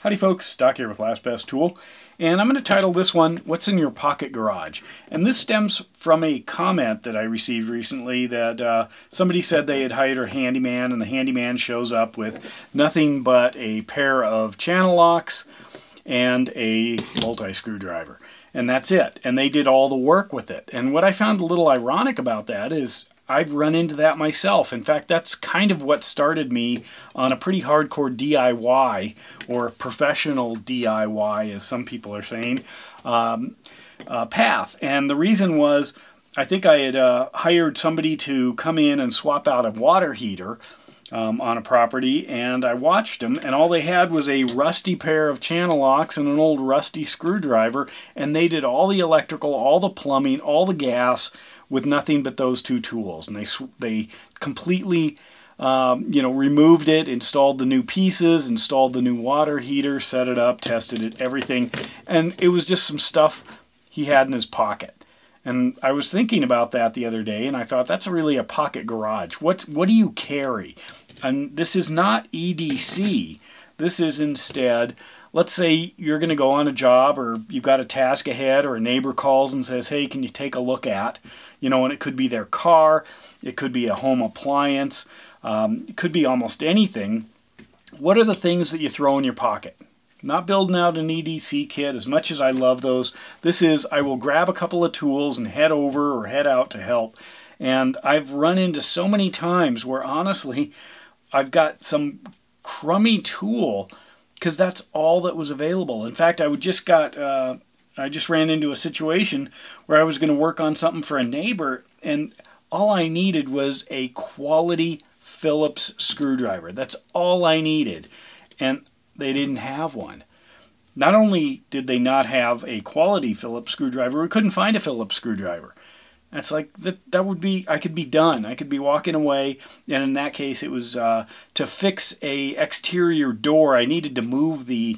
Howdy folks, Doc here with Last Best Tool, and I'm going to title this one, What's in Your Pocket Garage? And this stems from a comment that I received recently that somebody said they had hired a handyman, and the handyman shows up with nothing but a pair of channel locks and a multi-screwdriver. And that's it. And they did all the work with it. And what I found a little ironic about that is I've run into that myself. In fact, that's kind of what started me on a pretty hardcore DIY, or professional DIY, as some people are saying, path. And the reason was, I think I had hired somebody to come in and swap out a water heater on a property, and I watched them, and all they had was a rusty pair of channel locks and an old rusty screwdriver, and they did all the electrical, all the plumbing, all the gas, with nothing but those two tools. And they completely removed it, installed the new pieces, installed the new water heater, set it up, tested it, everything. And it was just some stuff he had in his pocket. And I was thinking about that the other day, and I thought, that's really a pocket garage. What do you carry? And this is not EDC. This is instead, let's say you're going to go on a job, or you've got a task ahead, or a neighbor calls and says, hey, can you take a look at? And it could be their car, it could be a home appliance, it could be almost anything. What are the things that you throw in your pocket? Not building out an EDC kit, as much as I love those. This is, I will grab a couple of tools and head over or head out to help. And I've run into so many times where, honestly, I've got some crummy tool because that's all that was available. In fact, I just ran into a situation where I was going to work on something for a neighbor, and all I needed was a quality Phillips screwdriver. That's all I needed, and they didn't have one. Not only did they not have a quality Phillips screwdriver, we couldn't find a Phillips screwdriver. That's like, that would be, I could be done. I could be walking away, and in that case it was to fix a exterior door. I needed to move the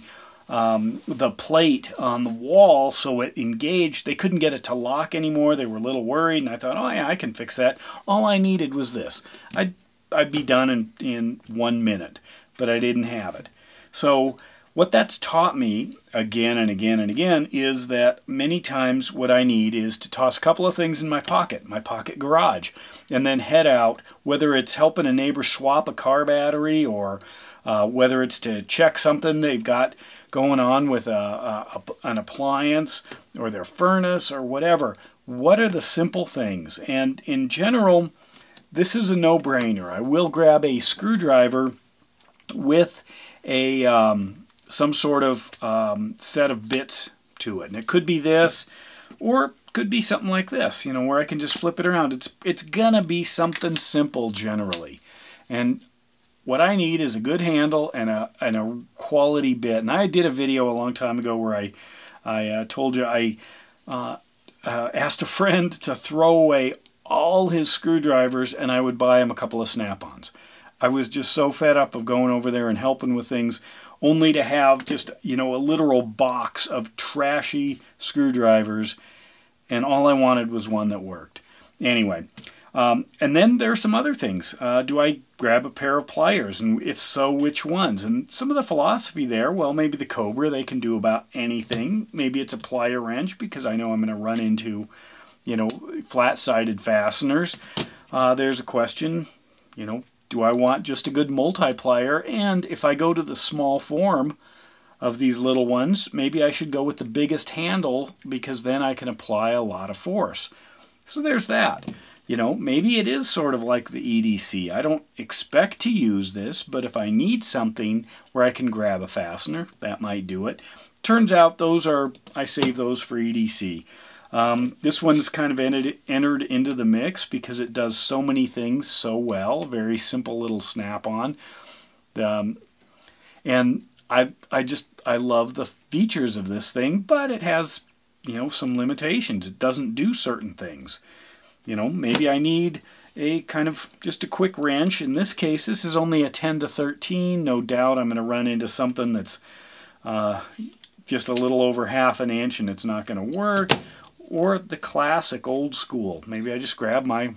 plate on the wall so it engaged. They couldn't get it to lock anymore. They were a little worried, and I thought, oh yeah, I can fix that. All I needed was this. I'd be done in 1 minute, but I didn't have it. So what that's taught me again and again and again is that many times what I need is to toss a couple of things in my pocket garage, and then head out, whether it's helping a neighbor swap a car battery, or whether it's to check something they've got going on with an appliance or their furnace or whatever. What are the simple things? And in general, this is a no-brainer. I will grab a screwdriver with a some sort of set of bits to it. And it could be this, or it could be something like this, where I can just flip it around. It's gonna be something simple generally. And what I need is a good handle and a quality bit. And I did a video a long time ago where I told you I asked a friend to throw away all his screwdrivers, and I would buy him a couple of Snap-ons. I was just so fed up of going over there and helping with things, only to have just, a literal box of trashy screwdrivers, and all I wanted was one that worked. Anyway. And then there are some other things. Do I grab a pair of pliers? And if so, which ones? And some of the philosophy there, well, maybe the Cobra, they can do about anything. Maybe it's a plier wrench, because I know I'm going to run into, flat-sided fasteners. There's a question, do I want just a good multiplier? And if I go to the small form of these little ones, maybe I should go with the biggest handle, because then I can apply a lot of force. So there's that. Maybe it is sort of like the EDC. I don't expect to use this, but if I need something where I can grab a fastener, that might do it. Turns out I save those for EDC. This one's kind of entered into the mix because it does so many things so well. Very simple little snap-on. And I love the features of this thing, but it has, some limitations. It doesn't do certain things. Maybe I need a kind of just a quick wrench. In this case, this is only a 10 to 13. No doubt I'm going to run into something that's just a little over ½ an inch and it's not going to work. Or the classic old school. Maybe I just grab my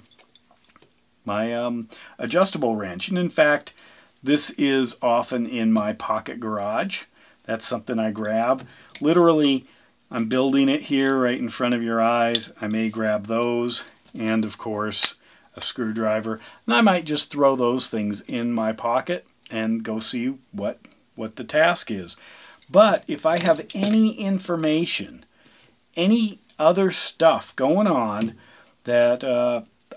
adjustable wrench. And in fact, this is often in my pocket garage. That's something I grab. Literally, I'm building it here right in front of your eyes. I may grab those, and of course a screwdriver. And I might just throw those things in my pocket and go see what the task is. But if I have any information, any other stuff going on that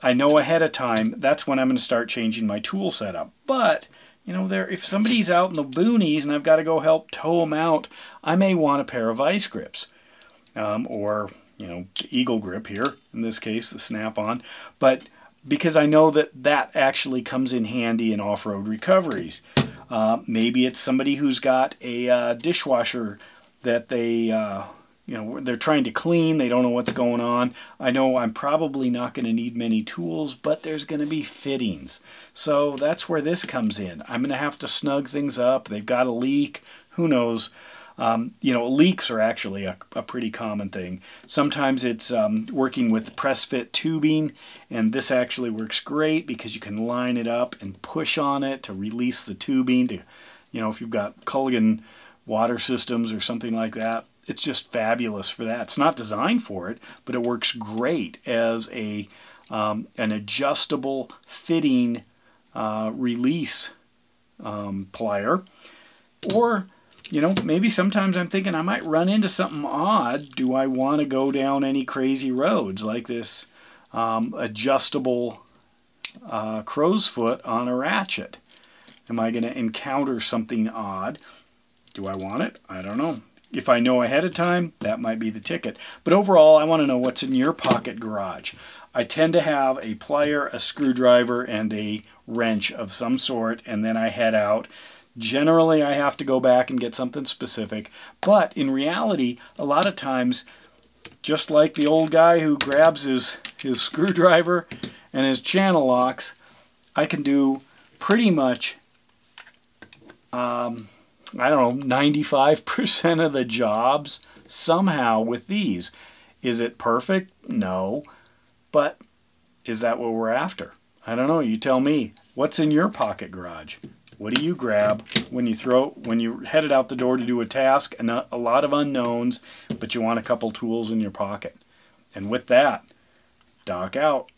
I know ahead of time, that's when I'm going to start changing my tool setup. But you know, if somebody's out in the boonies and I've got to go help tow them out, I may want a pair of vice grips, or you know, the Eagle grip here, in this case the Snap-on. But because I know that actually comes in handy in off-road recoveries. Maybe it's somebody who's got a dishwasher that they you know, they're trying to clean, they don't know what's going on. I know I'm probably not going to need many tools, but there's going to be fittings. So that's where this comes in. I'm going to have to snug things up. They've got a leak. Who knows? You know, leaks are actually a pretty common thing. Sometimes it's working with press fit tubing, and this actually works great because you can line it up and push on it to release the tubing. To, you know, if you've got Culligan water systems or something like that, it's just fabulous for that. It's not designed for it, but it works great as an adjustable fitting release plier. Or, you know, maybe sometimes I'm thinking I might run into something odd. Do I want to go down any crazy roads like this adjustable crow's foot on a ratchet? Am I going to encounter something odd? Do I want it? I don't know. If I know ahead of time, that might be the ticket. But overall, I want to know what's in your pocket garage. I tend to have a plier, a screwdriver, and a wrench of some sort, and then I head out. Generally, I have to go back and get something specific. But in reality, a lot of times, just like the old guy who grabs his screwdriver and his channel locks, I can do pretty much I don't know, 95% of the jobs somehow with these. Is it perfect? No. But is that what we're after? I don't know. You tell me. What's in your pocket garage? What do you grab when you're headed out the door to do a task and a lot of unknowns, but you want a couple tools in your pocket? And with that, Doc out.